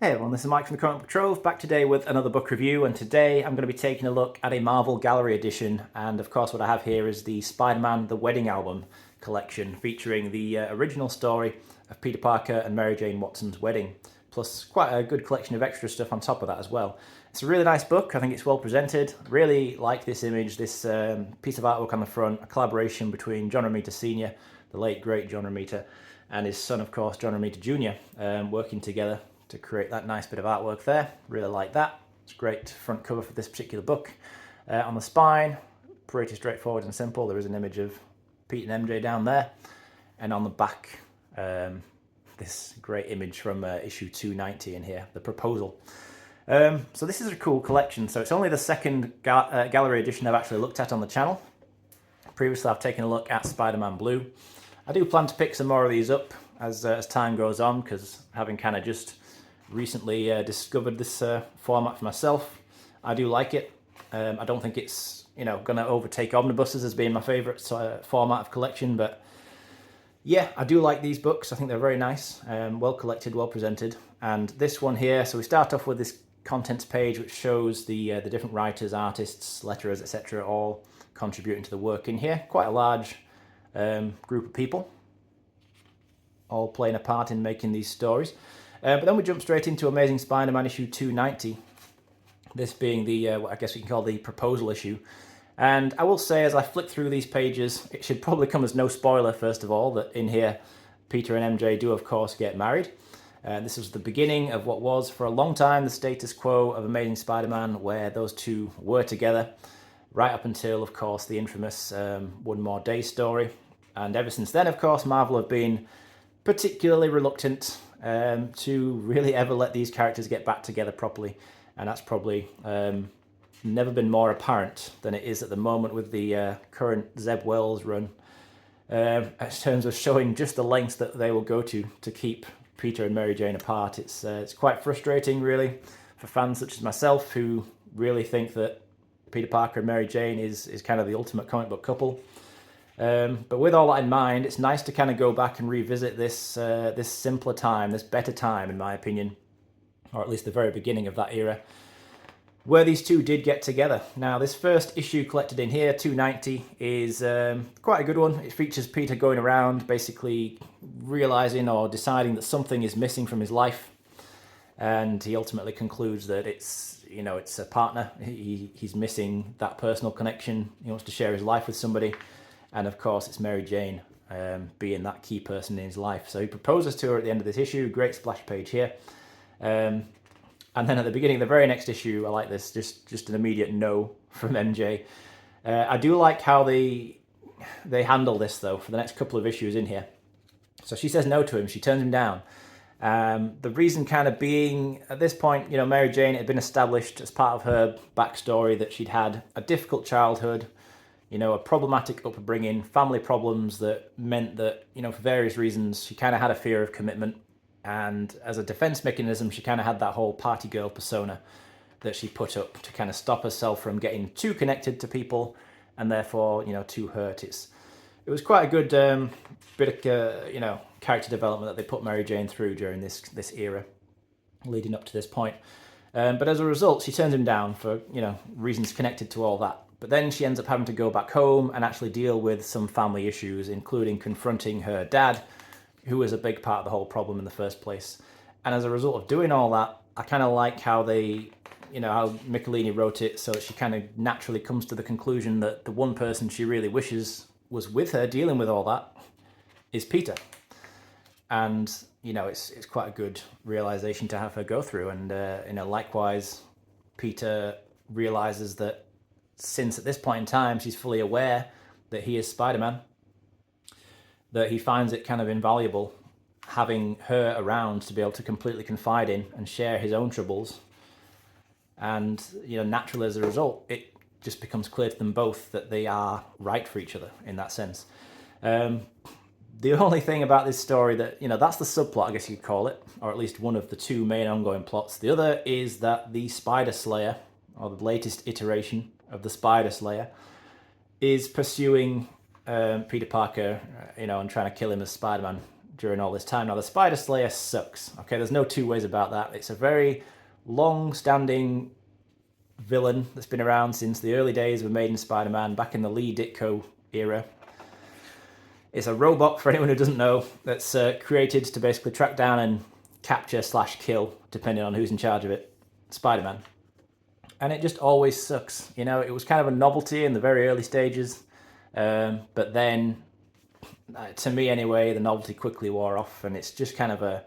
Hey everyone, this is Mike from the Comic Book Trove, back today with another book review, and today I'm going to be taking a look at a Marvel Gallery edition, and of course what I have here is the Spider-Man The Wedding Album collection featuring the original story of Peter Parker and Mary Jane Watson's wedding, plus quite a good collection of extra stuff on top of that as well. It's a really nice book. I think it's well presented. Really like this image, this piece of artwork on the front, a collaboration between John Romita Sr., the late great John Romita, and his son of course John Romita Jr. Working together to create that nice bit of artwork there. Really like that. It's a great front cover for this particular book. On the spine, pretty straightforward and simple. There is an image of Pete and MJ down there. And on the back, this great image from issue 290 in here, the proposal. So this is a cool collection. So it's only the second gallery edition I've actually looked at on the channel. Previously I've taken a look at Spider-Man Blue. I do plan to pick some more of these up as time goes on, because having kind of just recently discovered this format for myself, I do like it. I don't think it's going to overtake omnibuses as being my favourite format of collection, but yeah, I do like these books. I think they're very nice, well collected, well presented. And this one here, so we start off with this contents page which shows the different writers, artists, letterers, etc. all contributing to the work in here. Quite a large group of people all playing a part in making these stories. But then we jump straight into Amazing Spider-Man issue 290, this being the, what I guess we can call the proposal issue. And I will say, as I flick through these pages, it should probably come as no spoiler, first of all, that in here Peter and MJ do of course get married. This was the beginning of what was for a long time the status quo of Amazing Spider-Man, where those two were together, right up until of course the infamous One More Day story. And ever since then, of course, Marvel have been particularly reluctant to really ever let these characters get back together properly, and that's probably never been more apparent than it is at the moment with the current Zeb Wells run, in terms of showing just the lengths that they will go to keep Peter and Mary Jane apart. It's quite frustrating, really, for fans such as myself who really think that Peter Parker and Mary Jane is kind of the ultimate comic book couple. But with all that in mind, it's nice to kind of go back and revisit this this simpler time, this better time, in my opinion, or at least the very beginning of that era, where these two did get together. Now, this first issue collected in here, 290, is quite a good one. It features Peter going around basically realizing or deciding that something is missing from his life, and he ultimately concludes that it's a partner. He's missing that personal connection. He wants to share his life with somebody. And of course, it's Mary Jane being that key person in his life. So he proposes to her at the end of this issue. Great splash page here. And then at the beginning of the very next issue, I like this, just an immediate no from MJ. I do like how they handle this, though, for the next couple of issues in here. So she says no to him. She turns him down. The reason kind of being, at this point, Mary Jane had been established as part of her backstory that she'd had a difficult childhood, a problematic upbringing, family problems that meant that, for various reasons, she kind of had a fear of commitment. And as a defense mechanism, she kind of had that whole party girl persona that she put up to kind of stop herself from getting too connected to people and therefore, too hurt. It was quite a good bit of, character development that they put Mary Jane through during this era leading up to this point. But as a result, she turns him down for, reasons connected to all that. But then she ends up having to go back home and actually deal with some family issues, including confronting her dad, who was a big part of the whole problem in the first place. And as a result of doing all that, I kind of like how how Michelini wrote it, so she kind of naturally comes to the conclusion that the one person she really wishes was with her dealing with all that is Peter. And, it's quite a good realization to have her go through. And, likewise, Peter realizes that since at this point in time she's fully aware that he is Spider-Man, that he finds it kind of invaluable having her around to be able to completely confide in and share his own troubles. And, naturally as a result, it just becomes clear to them both that they are right for each other in that sense. The only thing about this story that, that's the subplot, I guess you could call it, or at least one of the two main ongoing plots. The other is that the Spider Slayer, or the latest iteration of the Spider Slayer, is pursuing Peter Parker, and trying to kill him as Spider-Man during all this time. Now, the Spider Slayer sucks. Okay, there's no two ways about that. It's a very long-standing villain that's been around since the early days of Amazing Spider-Man, back in the Lee Ditko era. It's a robot, for anyone who doesn't know, that's created to basically track down and capture/kill, depending on who's in charge of it, Spider-Man. And it just always sucks. You know, it was kind of a novelty in the very early stages, but then, to me anyway, the novelty quickly wore off, and it's just kind of a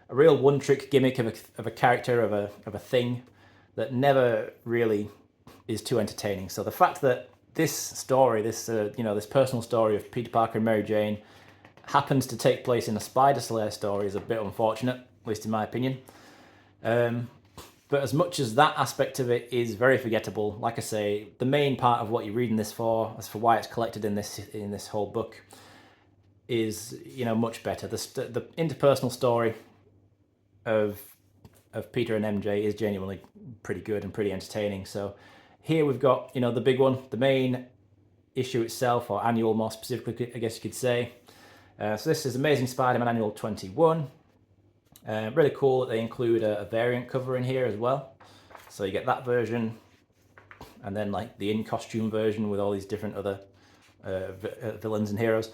real one-trick gimmick of a character, of a thing that never really is too entertaining. So the fact that this story, this personal story of Peter Parker and Mary Jane, happens to take place in a Spider Slayer story is a bit unfortunate, at least in my opinion. But as much as that aspect of it is very forgettable, like I say, the main part of what you're reading this for, as for why it's collected in this whole book, is much better. The interpersonal story of Peter and MJ is genuinely pretty good and pretty entertaining. So here we've got the big one, the main issue itself, or annual more specifically, I guess you could say. So this is Amazing Spider-Man Annual 21. Really cool that they include a variant cover in here as well. So you get that version, and then like the in-costume version with all these different other villains and heroes.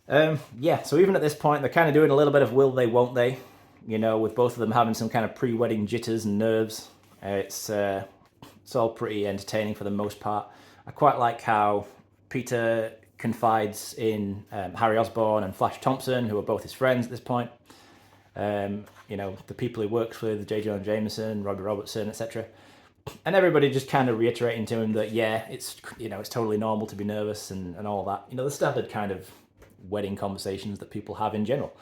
Yeah, so even at this point, they're kind of doing a little bit of will they, won't they, with both of them having some kind of pre-wedding jitters and nerves. It's all pretty entertaining for the most part. I quite like how Peter confides in Harry Osborn and Flash Thompson, who are both his friends at this point. The people he works with, J. Jonah Jameson, Robbie Robertson, etc. And everybody just kind of reiterating to him that, yeah, it's totally normal to be nervous and all that. The standard kind of wedding conversations that people have in general.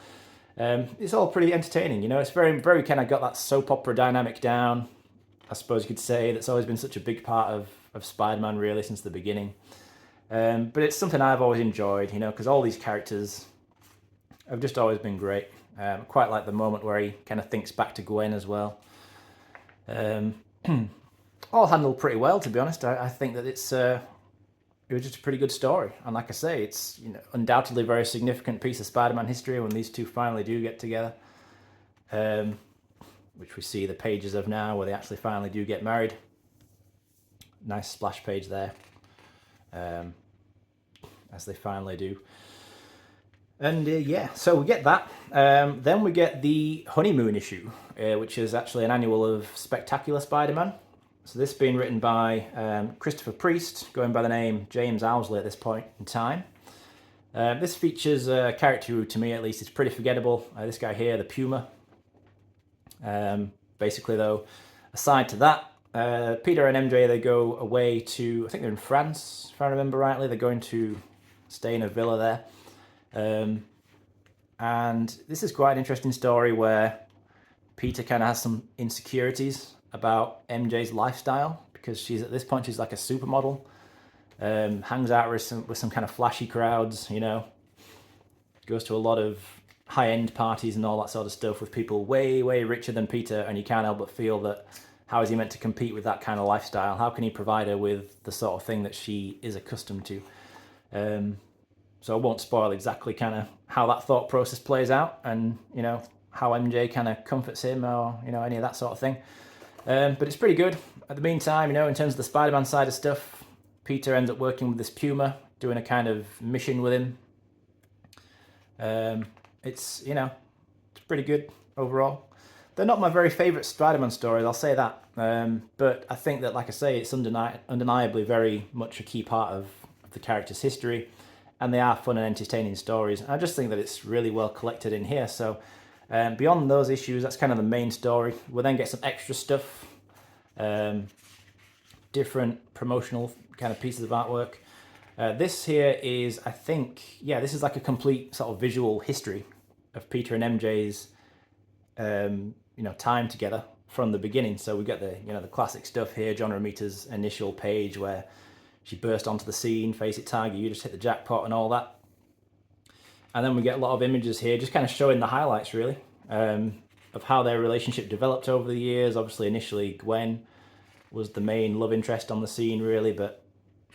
It's all pretty entertaining, it's very, very kind of got that soap opera dynamic down, I suppose you could say. That's always been such a big part of Spider-Man, really, since the beginning. But it's something I've always enjoyed, because all these characters have just always been great. Quite like the moment where he kind of thinks back to Gwen as well. All handled pretty well, to be honest. I think that it was just a pretty good story. And like I say, it's undoubtedly a very significant piece of Spider-Man history when these two finally do get together. Which we see the pages of now, where they actually finally do get married. Nice splash page there. As they finally do. And yeah, so we get that. Then we get the honeymoon issue, which is actually an annual of Spectacular Spider-Man. So this being written by Christopher Priest, going by the name James Owsley at this point in time. This features a character who, to me at least, is pretty forgettable. This guy here, the Puma. Basically, though, aside to that, Peter and MJ, they go away to, I think they're in France, if I remember rightly. They're going to stay in a villa there. And this is quite an interesting story where Peter kind of has some insecurities about MJ's lifestyle, because she's at this point, she's like a supermodel, hangs out with some kind of flashy crowds, goes to a lot of high-end parties and all that sort of stuff with people way, way richer than Peter, and you can't help but feel that how is he meant to compete with that kind of lifestyle? How can he provide her with the sort of thing that she is accustomed to? So I won't spoil exactly kind of how that thought process plays out, and how MJ kind of comforts him, or any of that sort of thing. But it's pretty good. At the meantime, in terms of the Spider-Man side of stuff, Peter ends up working with this Puma, doing a kind of mission with him. It's pretty good overall. They're not my very favourite Spider-Man stories, I'll say that. But I think that, like I say, it's undeniably very much a key part of the character's history. And they are fun and entertaining stories. And I just think that it's really well collected in here. So beyond those issues, that's kind of the main story. We'll then get some extra stuff, different promotional kind of pieces of artwork. This here is, I think, this is like a complete sort of visual history of Peter and MJ's, time together from the beginning. So we get the classic stuff here, John Romita's initial page where she burst onto the scene, face it, Tiger, you just hit the jackpot and all that. And then we get a lot of images here, just kind of showing the highlights, really, of how their relationship developed over the years. Obviously, initially, Gwen was the main love interest on the scene, really, but,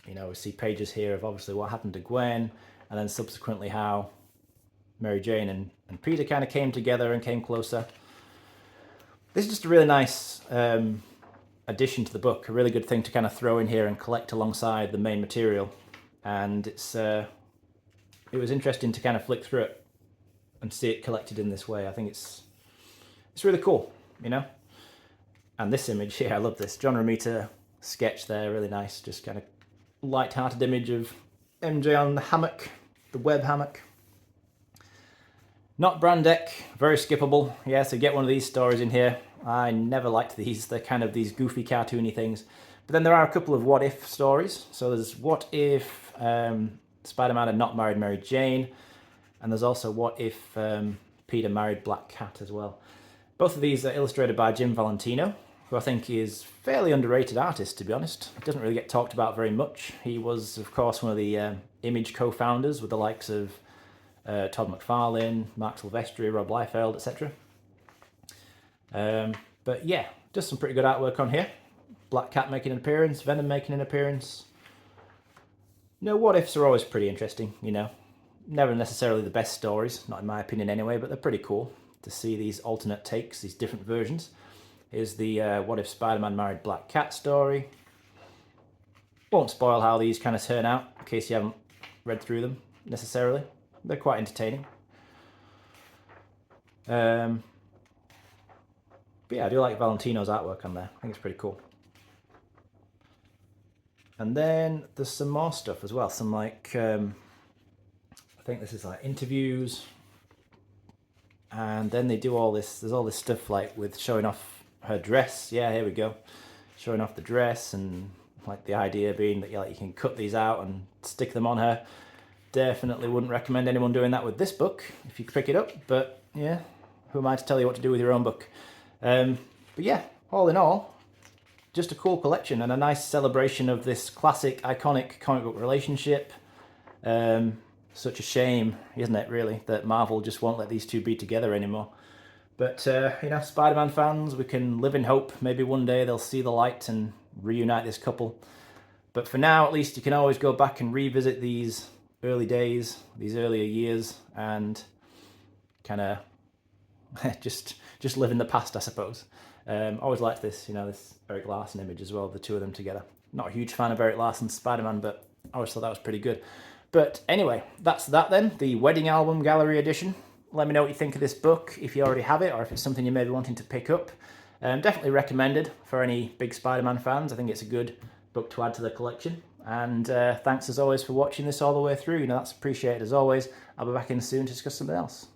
we see pages here of obviously what happened to Gwen, and then subsequently how Mary Jane and Peter kind of came together and came closer. This is just a really nice addition to the book, a really good thing to kind of throw in here and collect alongside the main material. And it was interesting to kind of flick through it and see it collected in this way. I think it's really cool, you know. And this image here, I love this John Romita sketch there, really nice, just kind of light-hearted image of MJ on the hammock, the web hammock. Not brand deck, very skippable. Yeah, so get one of these stories in here. I never liked these. They're kind of these goofy cartoony things. But then there are a couple of what if stories. So there's what if Spider-Man had not married Mary Jane, and there's also what if Peter married Black Cat as well. Both of these are illustrated by Jim Valentino, who I think is a fairly underrated artist, to be honest. He doesn't really get talked about very much. He was, of course, one of the Image co-founders with the likes of Todd McFarlane, Mark Silvestri, Rob Liefeld, etc. But yeah, just some pretty good artwork on here. Black Cat making an appearance, Venom making an appearance. No, what ifs are always pretty interesting, you know. Never necessarily the best stories, not in my opinion anyway, but they're pretty cool to see these alternate takes, these different versions. Here's the what if Spider-Man married Black Cat story. Won't spoil how these kind of turn out, in case you haven't read through them necessarily. They're quite entertaining. But yeah, I do like Valentino's artwork on there. I think it's pretty cool. And then there's some more stuff as well. Some like, I think this is like interviews. And then they do all this, there's all this stuff like with showing off her dress. Yeah, here we go. Showing off the dress, and like the idea being that you can cut these out and stick them on her. Definitely wouldn't recommend anyone doing that with this book if you could pick it up, but yeah, who am I to tell you what to do with your own book? But yeah, all in all, just a cool collection and a nice celebration of this classic, iconic comic book relationship. Such a shame, isn't it, really, that Marvel just won't let these two be together anymore. But, you know, Spider-Man fans, we can live in hope. Maybe one day they'll see the light and reunite this couple. But for now, at least, you can always go back and revisit these early days, these earlier years, and kind of just live in the past, I suppose. Always liked this, you know, this Eric Larson image as well, the two of them together. Not a huge fan of Eric Larson's Spider-Man, but I always thought that was pretty good. But anyway, that's that then, the Wedding Album Gallery Edition. Let me know what you think of this book, if you already have it, or if it's something you may be wanting to pick up. Definitely recommended for any big Spider-Man fans. I think it's a good book to add to the collection. And thanks as always for watching this all the way through. You know, that's appreciated as always. I'll be back in soon to discuss something else.